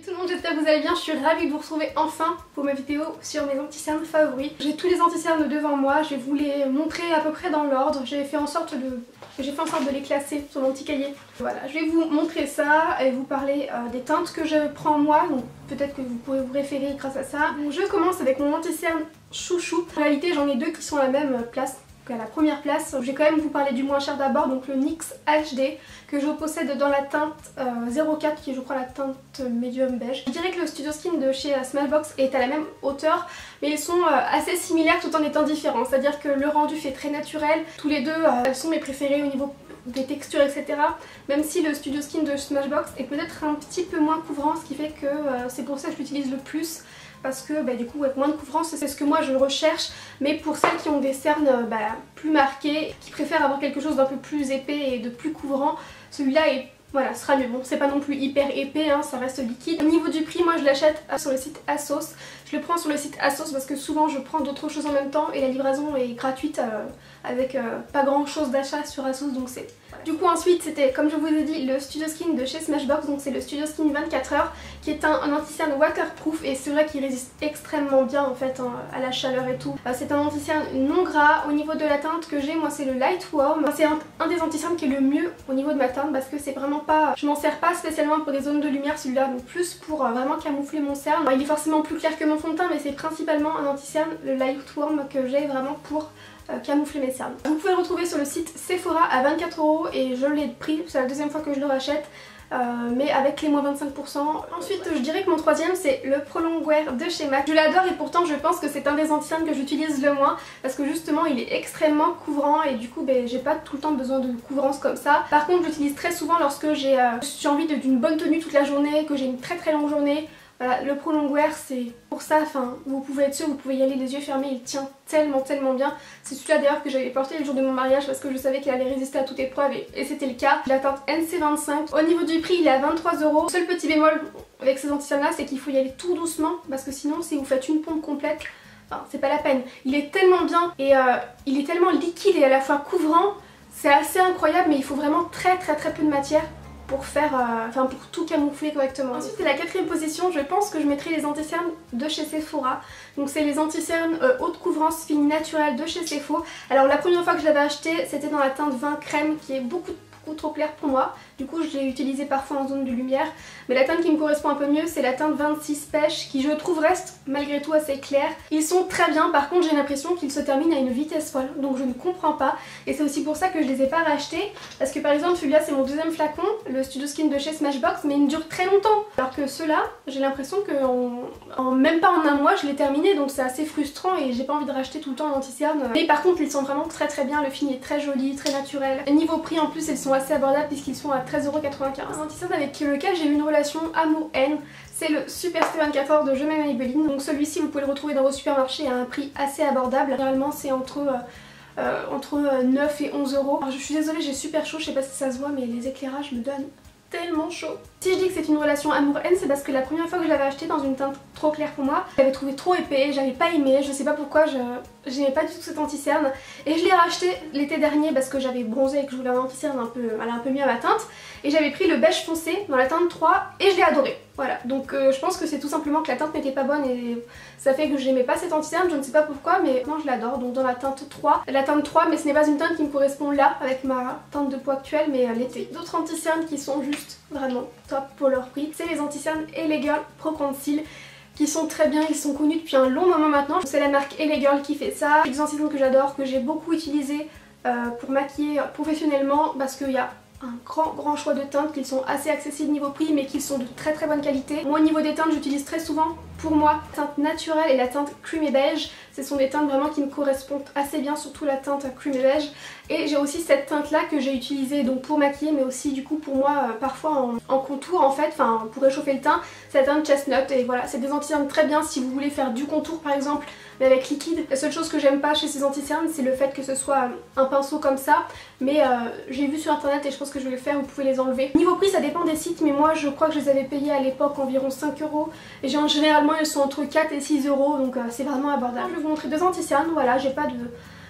Salut tout le monde, j'espère que vous allez bien, je suis ravie de vous retrouver enfin pour ma vidéo sur mes anti-cernes favoris. J'ai tous les anti-cernes devant moi, je vais vous les montrer à peu près dans l'ordre. J'ai fait en sorte de les classer sur mon petit cahier. Voilà, je vais vous montrer ça et vous parler des teintes que je prends moi, donc peut-être que vous pourrez vous référer grâce à ça. Donc je commence avec mon anti-cerne chouchou. En réalité j'en ai deux qui sont à la même place. À la première place, je vais quand même vous parler du moins cher d'abord, donc le NYX HD que je possède dans la teinte 04 qui est je crois la teinte médium beige. Je dirais que le Studio Skin de chez Smashbox est à la même hauteur mais ils sont assez similaires tout en étant différents, c'est à dire que le rendu fait très naturel, tous les deux elles sont mes préférées au niveau des textures etc. Même si le Studio Skin de Smashbox est peut-être un petit peu moins couvrant, ce qui fait que c'est pour ça que je l'utilise le plus. Parce que du coup avec moins de couvrance c'est ce que moi je recherche, mais pour celles qui ont des cernes plus marquées, qui préfèrent avoir quelque chose d'un peu plus épais et de plus couvrant, celui-là est voilà, sera mieux. Bon, c'est pas non plus hyper épais, hein, ça reste liquide. Au niveau du prix, moi je l'achète sur le site ASOS. Je le prends sur le site ASOS parce que souvent je prends d'autres choses en même temps et la livraison est gratuite avec pas grand chose d'achat sur ASOS, donc c'est... Du coup ensuite c'était, comme je vous ai dit, le Studio Skin de chez Smashbox, donc c'est le Studio Skin 24 heures qui est un anti-cerne waterproof et c'est vrai qu'il résiste extrêmement bien en fait hein, à la chaleur et tout. C'est un anti-cerne non gras. Au niveau de la teinte que j'ai, moi c'est le Light Warm. C'est un des anti-cernes qui est le mieux au niveau de ma teinte parce que c'est vraiment pas... Je m'en sers pas spécialement pour des zones de lumière celui-là, donc plus pour vraiment camoufler mon cerne. Il est forcément plus clair que mon fond de teint mais c'est principalement un anti-cerne, le Light Warm, que j'ai vraiment pour camoufler mes cernes. Vous pouvez le retrouver sur le site Sephora à 24 € et je l'ai pris, c'est la deuxième fois que je le rachète. Mais avec les moins 25%. Ensuite je dirais que mon troisième c'est le Pro Longwear de chez MAC. Je l'adore et pourtant je pense que c'est un des anti-cernes que j'utilise le moins parce que justement il est extrêmement couvrant et du coup j'ai pas tout le temps besoin de couvrance comme ça. Par contre j'utilise très souvent lorsque j'ai envie d'une bonne tenue toute la journée, que j'ai une très longue journée. Voilà, le Pro Longwear c'est pour ça, enfin vous pouvez être sûr, vous pouvez y aller les yeux fermés, il tient tellement bien. C'est celui-là d'ailleurs que j'avais porté le jour de mon mariage parce que je savais qu'il allait résister à toute épreuve et c'était le cas. La teinte NC25. Au niveau du prix il est à 23 €. Seul petit bémol avec ces anti-cernes là c'est qu'il faut y aller tout doucement parce que sinon si vous faites une pompe complète, enfin, c'est pas la peine. Il est tellement bien et il est tellement liquide et à la fois couvrant, c'est assez incroyable mais il faut vraiment très peu de matière pour faire, pour tout camoufler correctement. Ensuite c'est la quatrième position, je pense que je mettrai les anti-cernes de chez Sephora. Donc c'est les anti-cernes haute couvrance fine naturelle de chez Sephora. Alors la première fois que je l'avais acheté c'était dans la teinte 20 crème qui est beaucoup trop clair pour moi, du coup je l'ai utilisé parfois en zone de lumière, mais la teinte qui me correspond un peu mieux c'est la teinte 26 pêche qui je trouve reste malgré tout assez claire. Ils sont très bien, par contre j'ai l'impression qu'ils se terminent à une vitesse folle, donc je ne comprends pas et c'est aussi pour ça que je les ai pas rachetés, parce que par exemple celui-là c'est mon deuxième flacon, le Studio Skin de chez Smashbox, mais il me dure très longtemps, alors que ceux-là j'ai l'impression que même pas en un mois je l'ai terminé, donc c'est assez frustrant et j'ai pas envie de racheter tout le temps un anti-cerne. Mais par contre ils sont vraiment très bien, le fini est très joli, très naturel. Et niveau prix en plus ils sont assez abordables puisqu'ils sont à 13,95 €. Un anti-cerne avec lequel j'ai eu une relation amour-haine, c'est le Super Stay 24 heures de Je m'aime Maybelline. Donc celui-ci vous pouvez le retrouver dans vos supermarchés à un prix assez abordable. Généralement c'est entre 9 et 11 €. Alors, je suis désolée, j'ai super chaud, je sais pas si ça se voit mais les éclairages me donnent tellement chaud. Si je dis que c'est une relation amour-haine, c'est parce que la première fois que je l'avais acheté dans une teinte trop claire pour moi, je l'avais trouvé trop épais, j'avais pas aimé, je sais pas pourquoi, j'aimais pas du tout cet anti-cerne. Et je l'ai racheté l'été dernier parce que j'avais bronzé et que je voulais un anti-cerne un peu mieux à ma teinte. Et j'avais pris le beige foncé dans la teinte 3 et je l'ai adoré. Voilà, donc je pense que c'est tout simplement que la teinte n'était pas bonne et ça fait que j'aimais pas cet anti-cerne, je ne sais pas pourquoi, mais moi je l'adore. Donc dans la teinte 3, mais ce n'est pas une teinte qui me correspond là avec ma teinte de peau actuelle, mais l'été. D'autres anti-cernes qui sont juste vraiment top pour leur prix, c'est les anti-cernes Elegirl Pro Conceal qui sont très bien, ils sont connus depuis un long moment maintenant. C'est la marque Elegirl qui fait ça. C'est des anti-cernes que j'adore, que j'ai beaucoup utilisé pour maquiller professionnellement parce qu'il y a un grand choix de teintes, qu'ils sont assez accessibles niveau prix mais qu'ils sont de très bonne qualité. Moi au niveau des teintes j'utilise très souvent pour moi la teinte naturelle et la teinte cream et beige. Ce sont des teintes vraiment qui me correspondent assez bien, surtout la teinte cream et beige. Et j'ai aussi cette teinte là que j'ai utilisée donc pour maquiller mais aussi du coup pour moi parfois en contour en fait, enfin pour réchauffer le teint, c'est la teinte chestnut. Et voilà, c'est des anti-cernes très bien si vous voulez faire du contour par exemple mais avec liquide. La seule chose que j'aime pas chez ces anti-cernes c'est le fait que ce soit un pinceau comme ça, mais j'ai vu sur internet et je pense que je vais le faire, vous pouvez les enlever. Niveau prix ça dépend des sites mais moi je crois que je les avais payés à l'époque environ 5 € et généralement ils sont entre 4 et 6 €, donc c'est vraiment abordable. Je vais vous montrer deux anti-cernes, voilà, j'ai pas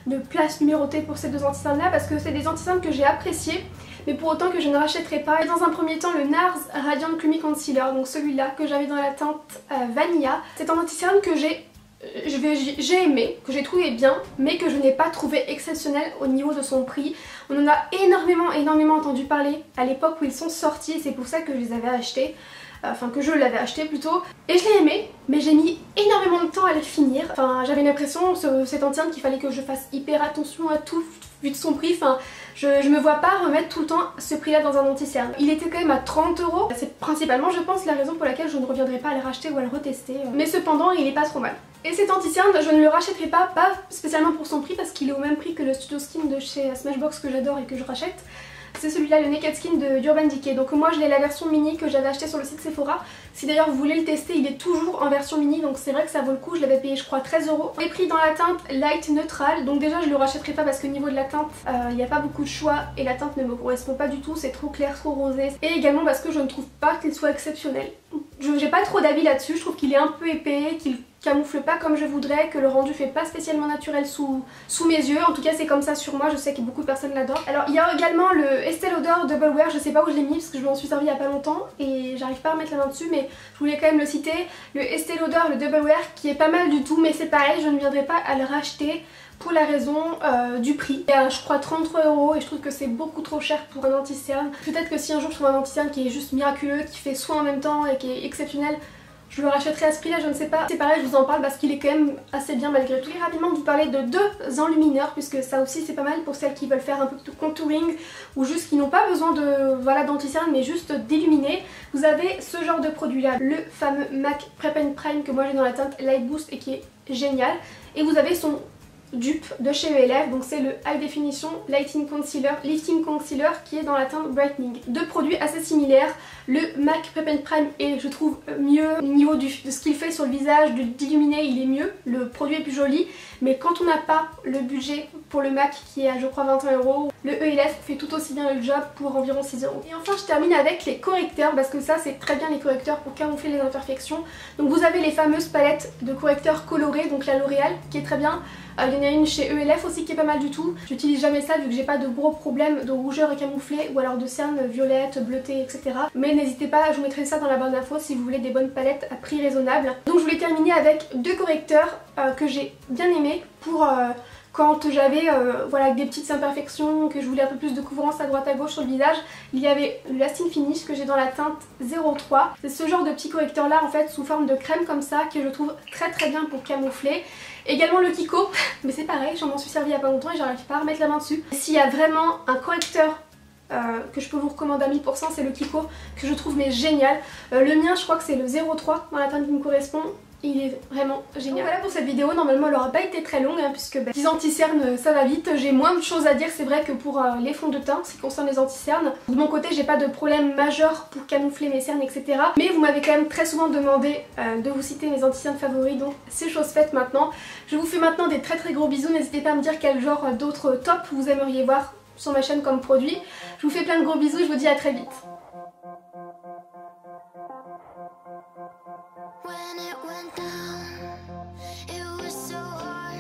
de place numérotée pour ces deux anti-cernes là parce que c'est des anti-cernes que j'ai appréciés mais pour autant que je ne rachèterai pas. Et dans un premier temps le NARS Radiant Clummy Concealer, donc celui-là que j'avais dans la teinte Vanilla. C'est un anti-cerne que j'ai aimé, que j'ai trouvé bien, mais que je n'ai pas trouvé exceptionnel au niveau de son prix. On en a énormément entendu parler à l'époque où ils sont sortis et c'est pour ça que je les avais achetés. Enfin que je l'avais acheté plutôt, et je l'ai aimé, mais j'ai mis énormément de temps à le finir. Enfin j'avais l'impression, cet anti-cerne, qu'il fallait que je fasse hyper attention à tout vu de son prix. Enfin je me vois pas remettre tout le temps ce prix là dans un anti-cerne. Il était quand même à 30 €. C'est principalement je pense la raison pour laquelle je ne reviendrai pas à le racheter ou à le retester, mais cependant il est pas trop mal. Et cet anti-cerne je ne le rachèterai pas spécialement pour son prix parce qu'il est au même prix que le Studio Skin de chez Smashbox que j'adore et que je rachète. C'est celui-là, le Naked Skin d'Urban Decay. Donc moi je l'ai la version mini que j'avais acheté sur le site Sephora. Si d'ailleurs vous voulez le tester, il est toujours en version mini, donc c'est vrai que ça vaut le coup. Je l'avais payé je crois 13 €. Je l'ai pris dans la teinte Light Neutral, donc déjà je le rachèterai pas parce que niveau de la teinte il n'y a pas beaucoup de choix et la teinte ne me correspond pas du tout, c'est trop clair, trop rosé. Et également parce que je ne trouve pas qu'il soit exceptionnel. J'ai pas trop d'avis là-dessus, je trouve qu'il est un peu épais, qu'il camoufle pas comme je voudrais, que le rendu fait pas spécialement naturel sous mes yeux. En tout cas c'est comme ça sur moi, je sais que beaucoup de personnes l'adorent. Alors il y a également le Estée Lauder Double Wear, je sais pas où je l'ai mis parce que je m'en suis servi il y a pas longtemps et j'arrive pas à remettre la main dessus, mais je voulais quand même le citer. Le Estée Lauder, le Double Wear qui est pas mal du tout, mais c'est pareil, je ne viendrai pas à le racheter pour la raison du prix. Il y a je crois 33 € et je trouve que c'est beaucoup trop cher pour un anti-cerne. Peut-être que si un jour je trouve un anti-cerne qui est juste miraculeux, qui fait soin en même temps et qui est exceptionnel, je le rachèterai à ce prix là, je ne sais pas. C'est pareil, je vous en parle parce qu'il est quand même assez bien malgré tout. Je vais rapidement vous parler de deux enlumineurs puisque ça aussi c'est pas mal pour celles qui veulent faire un peu de contouring ou juste qui n'ont pas besoin de d'anti-cerne mais juste d'illuminer. Vous avez ce genre de produit là, le fameux MAC Prep and Prime que moi j'ai dans la teinte Light Boost et qui est génial. Et vous avez son dupe de chez ELF, donc c'est le High Definition Lifting Concealer qui est dans la teinte Brightening. Deux produits assez similaires, le MAC Prep and Prime est je trouve mieux au niveau de ce qu'il fait sur le visage, d'illuminer il est mieux, le produit est plus joli, mais quand on n'a pas le budget pour le MAC qui est à je crois 21 €, le ELF fait tout aussi bien le job pour environ 6 €. Et enfin je termine avec les correcteurs parce que ça c'est très bien les correcteurs pour camoufler les imperfections. Donc vous avez les fameuses palettes de correcteurs colorés, donc la L'Oréal qui est très bien. Il y en a une chez ELF aussi qui est pas mal du tout. J'utilise jamais ça vu que j'ai pas de gros problèmes de rougeur camouflée ou alors de cernes violettes, bleutées, etc. Mais n'hésitez pas, je vous mettrai ça dans la barre d'infos si vous voulez des bonnes palettes à prix raisonnable. Donc je voulais terminer avec deux correcteurs que j'ai bien aimés pour quand j'avais voilà, des petites imperfections, que je voulais un peu plus de couvrance à droite à gauche sur le visage. Il y avait le Lasting Finish que j'ai dans la teinte 03. C'est ce genre de petit correcteur là en fait sous forme de crème comme ça que je trouve très bien pour camoufler. Également le Kiko, mais c'est pareil, j'en m'en suis servi il y a pas longtemps et j'arrive pas à remettre la main dessus. S'il y a vraiment un correcteur que je peux vous recommander à 1000%, c'est le Kiko que je trouve mais génial. Le mien je crois que c'est le 03 dans la teinte qui me correspond. Il est vraiment génial. Donc voilà pour cette vidéo, normalement elle aura pas été très longue hein, puisque 10 anti-cernes ça va vite. J'ai moins de choses à dire, c'est vrai que pour les fonds de teint, ce qui concerne les anti-cernes. De mon côté j'ai pas de problème majeur pour camoufler mes cernes etc. Mais vous m'avez quand même très souvent demandé de vous citer mes anti-cernes favoris, donc c'est chose faite maintenant. Je vous fais maintenant des très gros bisous, n'hésitez pas à me dire quel genre d'autres tops vous aimeriez voir sur ma chaîne comme produit. Je vous fais plein de gros bisous et je vous dis à très vite.